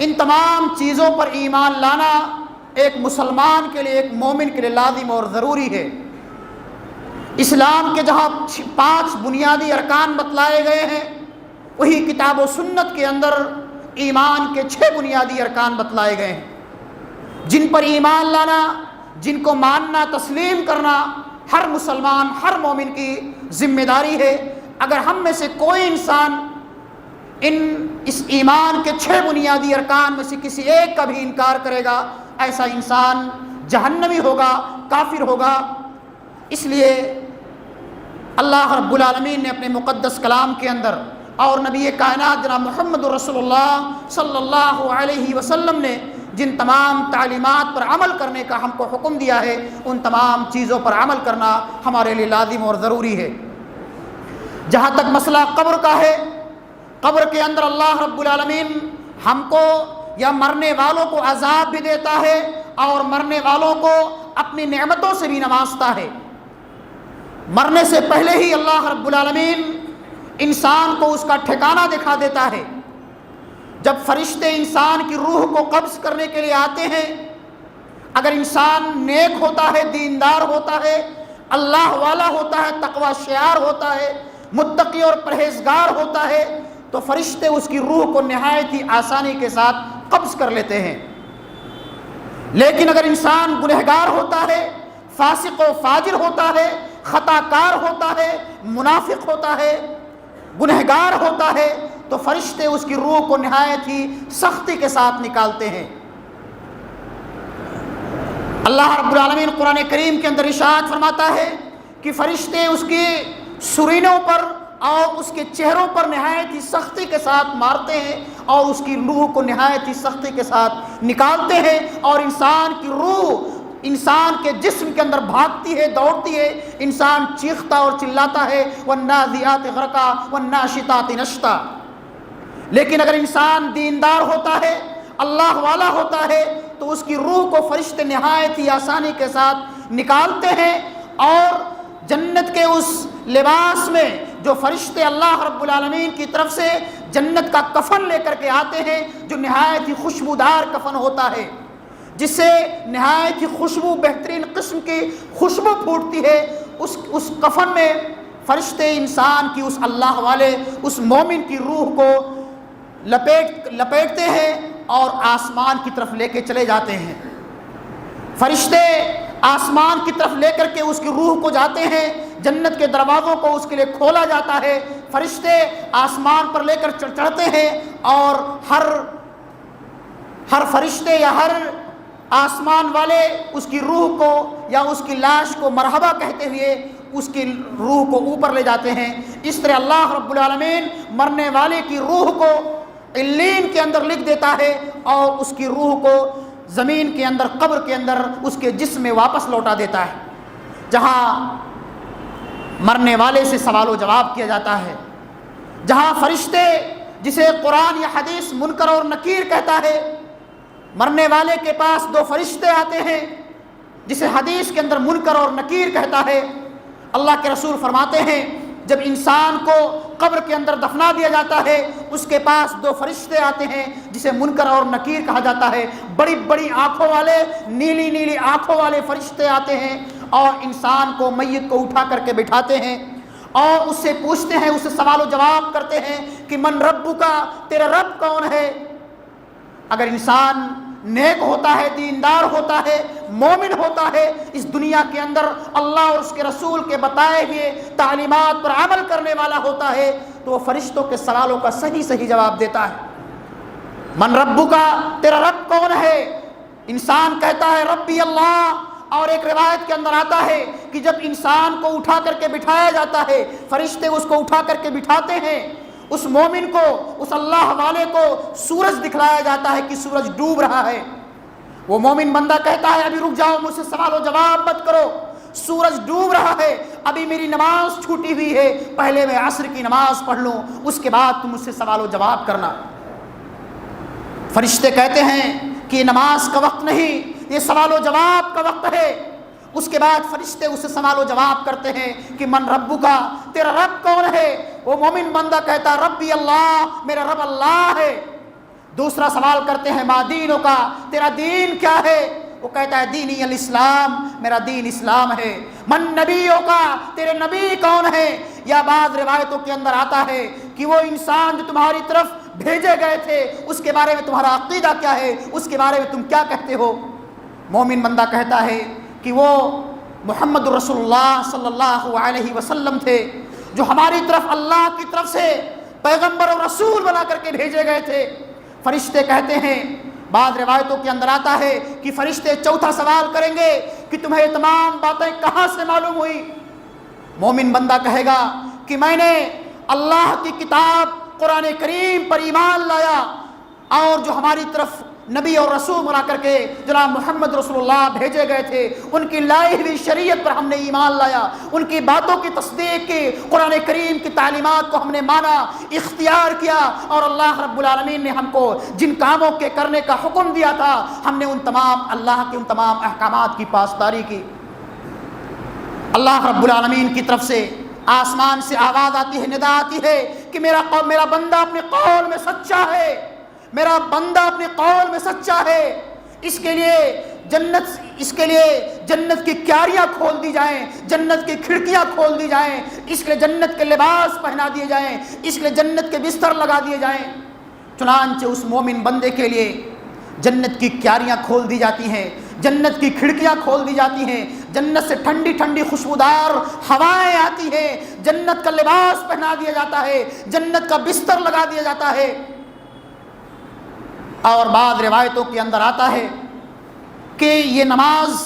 ان تمام چیزوں پر ایمان لانا ایک مسلمان کے لیے، ایک مومن کے لیے لازم اور ضروری ہے۔ اسلام کے جہاں 5 بنیادی ارکان بتلائے گئے ہیں، وہی کتاب و سنت کے اندر ایمان کے 6 بنیادی ارکان بتلائے گئے ہیں، جن پر ایمان لانا، جن کو ماننا، تسلیم کرنا ہر مسلمان، ہر مومن کی ذمہ داری ہے۔ اگر ہم میں سے کوئی انسان اس ایمان کے 6 بنیادی ارکان میں سے کسی ایک کا بھی انکار کرے گا، ایسا انسان جہنمی ہوگا، کافر ہوگا۔ اس لیے اللہ رب العالمین نے اپنے مقدس کلام کے اندر اور نبی کائنات جناب محمد رسول اللہ صلی اللہ علیہ وسلم نے جن تمام تعلیمات پر عمل کرنے کا ہم کو حکم دیا ہے، ان تمام چیزوں پر عمل کرنا ہمارے لیے لازم اور ضروری ہے۔ جہاں تک مسئلہ قبر کا ہے، قبر کے اندر اللہ رب العالمین ہم کو یا مرنے والوں کو عذاب بھی دیتا ہے اور مرنے والوں کو اپنی نعمتوں سے بھی نوازتا ہے۔ مرنے سے پہلے ہی اللہ رب العالمین انسان کو اس کا ٹھکانہ دکھا دیتا ہے۔ جب فرشتے انسان کی روح کو قبض کرنے کے لیے آتے ہیں، اگر انسان نیک ہوتا ہے، دیندار ہوتا ہے، اللہ والا ہوتا ہے، تقوی شعار ہوتا ہے، متقی اور پرہیزگار ہوتا ہے، تو فرشتے اس کی روح کو نہایت ہی آسانی کے ساتھ قبض کر لیتے ہیں۔ لیکن اگر انسان گنہگار ہوتا ہے، فاسق و فاجر ہوتا ہے، خطا کار ہوتا ہے، منافق ہوتا ہے، گنہگار ہوتا ہے، تو فرشتے اس کی روح کو نہایت ہی سختی کے ساتھ نکالتے ہیں۔ اللہ رب العالمین قرآن کریم کے اندر ارشاد فرماتا ہے کہ فرشتے اس کے سرینوں پر اور اس کے چہروں پر نہایت ہی سختی کے ساتھ مارتے ہیں اور اس کی روح کو نہایت ہی سختی کے ساتھ نکالتے ہیں، اور انسان کی روح انسان کے جسم کے اندر بھاگتی ہے، دوڑتی ہے، انسان چیختا اور چلاتا ہے، وَالنَّازِعَاتِ غَرْقًا وَالنَّاشِطَاتِ نَشْطًا۔ لیکن اگر انسان دیندار ہوتا ہے، اللہ والا ہوتا ہے، تو اس کی روح کو فرشتے نہایت ہی آسانی کے ساتھ نکالتے ہیں، اور جنت کے اس لباس میں جو فرشتے اللہ رب العالمین کی طرف سے جنت کا کفن لے کر کے آتے ہیں، جو نہایت ہی خوشبودار کفن ہوتا ہے، جس سے نہایت ہی خوشبو، بہترین قسم کی خوشبو پھوٹتی ہے، اس کفن میں فرشتے انسان کی، اس اللہ والے، اس مومن کی روح کو لپیٹتے ہیں اور آسمان کی طرف لے کے چلے جاتے ہیں۔ فرشتے آسمان کی طرف لے کر کے اس کی روح کو جاتے ہیں، جنت کے دروازوں کو اس کے لیے کھولا جاتا ہے، فرشتے آسمان پر لے کر چڑھتے ہیں، اور ہر فرشتے یا ہر آسمان والے اس کی روح کو یا اس کی لاش کو مرحبا کہتے ہوئے اس کی روح کو اوپر لے جاتے ہیں۔ اس طرح اللہ رب العالمین مرنے والے کی روح کو علیین کے اندر لکھ دیتا ہے اور اس کی روح کو زمین کے اندر، قبر کے اندر اس کے جسم میں واپس لوٹا دیتا ہے، جہاں مرنے والے سے سوال و جواب کیا جاتا ہے، جہاں فرشتے، جسے قرآن یا حدیث منکر اور نکیر کہتا ہے، مرنے والے کے پاس 2 فرشتے آتے ہیں، جسے حدیث کے اندر منکر اور نکیر کہتا ہے۔ اللہ کے رسول فرماتے ہیں جب انسان کو قبر کے اندر دفنا دیا جاتا ہے، اس کے پاس 2 فرشتے آتے ہیں جسے منکر اور نکیر کہا جاتا ہے۔ بڑی بڑی آنکھوں والے، نیلی نیلی آنکھوں والے فرشتے آتے ہیں اور انسان کو، میت کو اٹھا کر کے بٹھاتے ہیں اور اس سے پوچھتے ہیں، اس سے سوال و جواب کرتے ہیں کہ من ربک، تیرا رب کون ہے؟ اگر انسان نیک ہوتا ہے، دیندار ہوتا ہے، مومن ہوتا ہے، اس دنیا کے اندر اللہ اور اس کے رسول کے بتائے ہوئے تعلیمات پر عمل کرنے والا ہوتا ہے، تو وہ فرشتوں کے سوالوں کا صحیح جواب دیتا ہے۔ من ربک، تیرا رب کون ہے؟ انسان کہتا ہے ربی اللہ، اور ایک روایت کے اندر آتا ہے کہ جب انسان کو اٹھا کر کے بٹھایا جاتا ہے، فرشتے اس کو اٹھا کر کے بٹھاتے ہیں، اس مومن کو، اس اللہ والے کو سورج دکھلایا جاتا ہے کہ سورج ڈوب رہا ہے۔ وہ مومن بندہ کہتا ہے ابھی رک جاؤ، مجھ سے سوال و جواب مت کرو، سورج ڈوب رہا ہے، ابھی میری نماز چھوٹی ہوئی ہے، پہلے میں عصر کی نماز پڑھ لوں، اس کے بعد تم مجھ سے سوال و جواب کرنا۔ فرشتے کہتے ہیں کہ یہ نماز کا وقت نہیں، یہ سوال و جواب کا وقت ہے۔ اس کے بعد فرشتے اس سے سوال و جواب کرتے ہیں کہ من ربک، تیرا رب کون ہے؟ وہ مومن بندہ کہتا ربی اللہ، میرا رب اللہ ہے۔ دوسرا سوال کرتے ہیں ما دینوں کا، تیرا دین کیا ہے؟ وہ کہتا ہے دینی الاسلام، میرا دین اسلام ہے۔ من نبیوں کا، تیرے نبی کون ہے؟ یا بعض روایتوں کے اندر آتا ہے کہ وہ انسان جو تمہاری طرف بھیجے گئے تھے اس کے بارے میں تمہارا عقیدہ کیا ہے، اس کے بارے میں تم کیا کہتے ہو؟ مومن بندہ کہتا ہے کہ وہ محمد رسول اللہ صلی اللہ علیہ وسلم تھے جو ہماری طرف اللہ کی طرف سے پیغمبر اور رسول بنا کر کے بھیجے گئے تھے۔ فرشتے کہتے ہیں، بعض روایتوں کے اندر آتا ہے کہ فرشتے چوتھا سوال کریں گے کہ تمہیں تمام باتیں کہاں سے معلوم ہوئی؟ مومن بندہ کہے گا کہ میں نے اللہ کی کتاب قرآن کریم پر ایمان لایا، اور جو ہماری طرف نبی اور رسول بنا کر کے جناب محمد رسول اللہ بھیجے گئے تھے ان کی لائی ہوئی شریعت پر ہم نے ایمان لایا، ان کی باتوں کی تصدیق کی، قرآن کریم کی تعلیمات کو ہم نے مانا، اختیار کیا، اور اللہ رب العالمین نے ہم کو جن کاموں کے کرنے کا حکم دیا تھا ہم نے ان تمام اللہ کے ان تمام احکامات کی پاسداری کی۔ اللہ رب العالمین کی طرف سے آسمان سے آواز آتی ہے، ندا آتی ہے کہ میرا بندہ اپنے قول میں سچا ہے، میرا بندہ اپنے قول میں سچا ہے، اس کے لیے جنت کی کیاریاں کھول دی جائیں، جنت کی کھڑکیاں کھول دی جائیں، اس کے لیے جنت کے لباس پہنا دیے جائیں، اس کے لیے جنت کے بستر لگا دیے جائیں۔ چنانچہ اس مومن بندے کے لیے جنت کی کیاریاں کھول دی جاتی ہیں، جنت کی کھڑکیاں کھول دی جاتی ہیں، جنت سے ٹھنڈی ٹھنڈی خوشبودار ہوائیں آتی ہیں، جنت کا لباس پہنا دیا جاتا ہے، جنت کا بستر لگا دیا جاتا ہے۔ اور بعض روایتوں کے اندر آتا ہے کہ یہ نماز